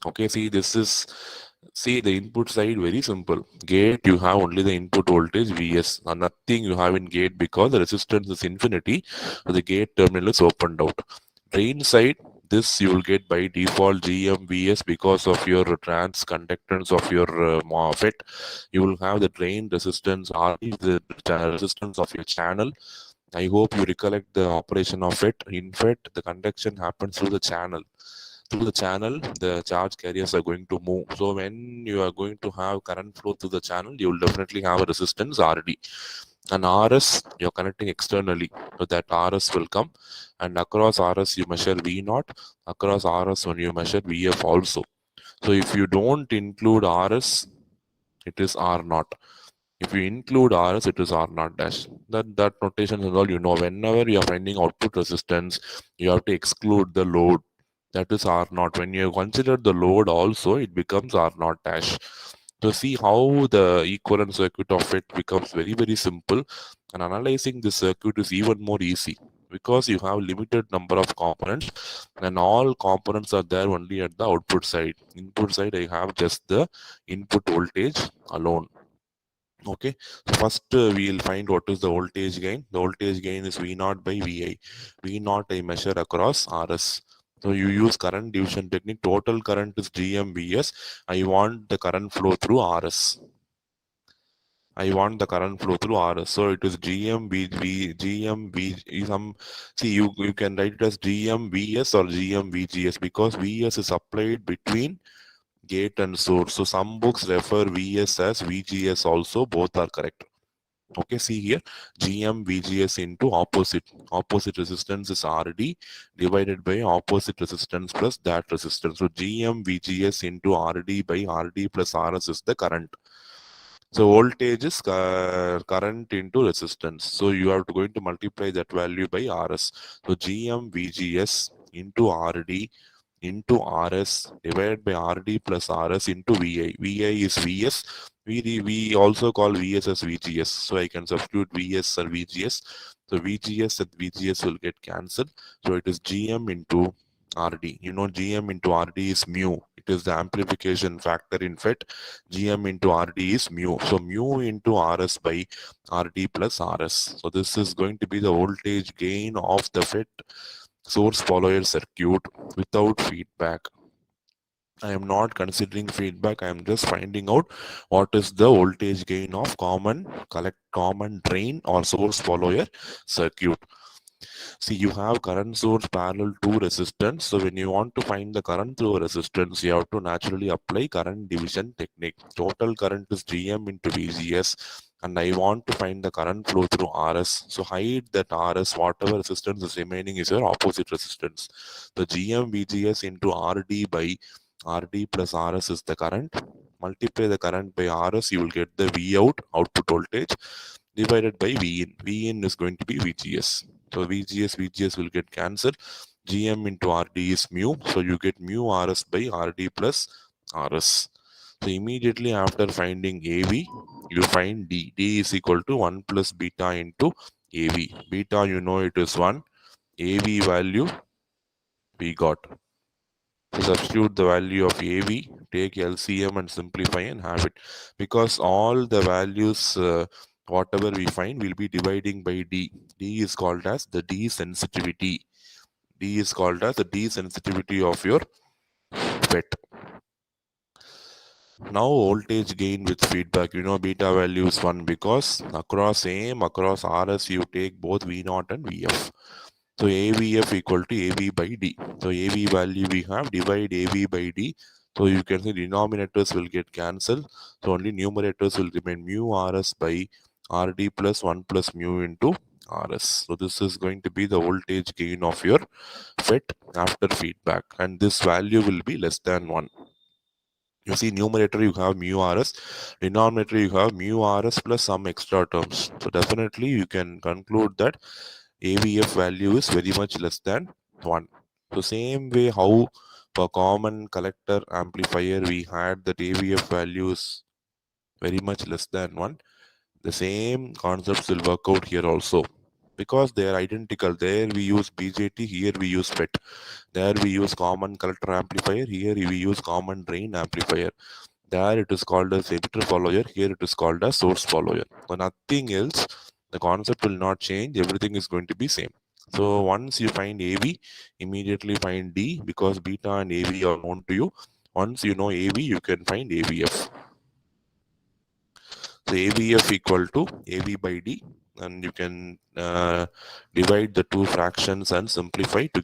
Okay, see the input side very simple. Gate, you have only the input voltage Vs, and nothing you have in gate because the resistance is infinity. So the gate terminal is opened out. Drain side, this you will get by default GMVS because of your trans conductance of your MOSFET. You will have the drain resistance RD, the resistance of your channel. I hope you recollect the operation of it. In fact, the conduction happens through the channel. Through the channel, the charge carriers are going to move. So when you are going to have current flow through the channel, you will definitely have a resistance RD. And RS, you're connecting externally. So that RS will come. And across RS, you measure V naught. Across RS, when you measure VF also. So if you don't include RS, it is R naught. If you include RS, it is R naught dash. That notation is all you know. Whenever you are finding output resistance, you have to exclude the load. That is R naught. When you consider the load also, it becomes R naught dash. To see how the equivalent circuit of it becomes very, very simple, and analyzing the circuit is even more easy because you have limited number of components and all components are there only at the output side. Input side, I have just the input voltage alone. Okay, so first we'll find what is the voltage gain. The voltage gain is V naught by Vi. V naught I measure across Rs. So you use current division technique. Total current is GMVS. I want the current flow through Rs. I want the current flow through Rs. So it is GMV, some, see, you can write it as GMVS or GMVGS because Vs is applied between gate and source. So some books refer Vs as VGS also. Both are correct. Okay, see here, GM VGS into opposite resistance is RD divided by opposite resistance plus that resistance. So GM VGS into RD by RD plus RS is the current. So voltage is current into resistance. So you are going to multiply that value by RS. So GM VGS into RD into RS divided by RD plus RS into VI. VI is VS. We also call VS as VGS. So I can substitute VS or VGS. So VGS and VGS will get cancelled. So it is GM into RD. You know, GM into RD is mu. It is the amplification factor in FET. GM into RD is mu. So mu into RS by RD plus RS. So this is going to be the voltage gain of the FET source follower circuit without feedback. I am not considering feedback. I am just finding out what is the voltage gain of common drain or source follower circuit. See, you have current source parallel to resistance. So when you want to find the current through a resistance, you have to naturally apply current division technique. Total current is GM into VGS, and I want to find the current flow through RS. So hide that RS, whatever resistance is remaining is your opposite resistance. The GM VGS into RD by RD plus RS is the current. Multiply the current by RS, you will get the V out, output voltage, divided by V in. V in is going to be VGS. So VGS will get cancelled. GM into RD is mu. So you get mu RS by RD plus RS. So immediately after finding AV, you find D. D is equal to 1 plus beta into AV. Beta, you know, it is 1. AV value we got. So substitute the value of AV, take LCM and simplify and have it. Because all the values, whatever we find, will be dividing by D. D is called as the D sensitivity. D is called as the D sensitivity of your FET. Now voltage gain with feedback, you know, beta value is 1 because across RS you take both V0 and VF. So AVF equal to AV by D. So AV value we have, divide AV by D. So you can see denominators will get cancelled. So only numerators will remain mu RS by RD plus 1 plus mu into RS. So this is going to be the voltage gain of your FET after feedback. And this value will be less than 1. You see, numerator you have mu RS, denominator you have mu RS plus some extra terms. So definitely you can conclude that AVF value is very much less than 1. So same way how for common collector amplifier we had that AVF value is very much less than 1. The same concepts will work out here also. because they are identical. There we use BJT, here we use FET. There we use common collector amplifier, here we use common drain amplifier. There it is called as emitter follower, here it is called as source follower. So nothing else, the concept will not change, everything is going to be same. So once you find AV, immediately find D because beta and AV are known to you. Once you know AV, you can find AVF. So AVF equal to AV by D, and you can divide the two fractions and simplify to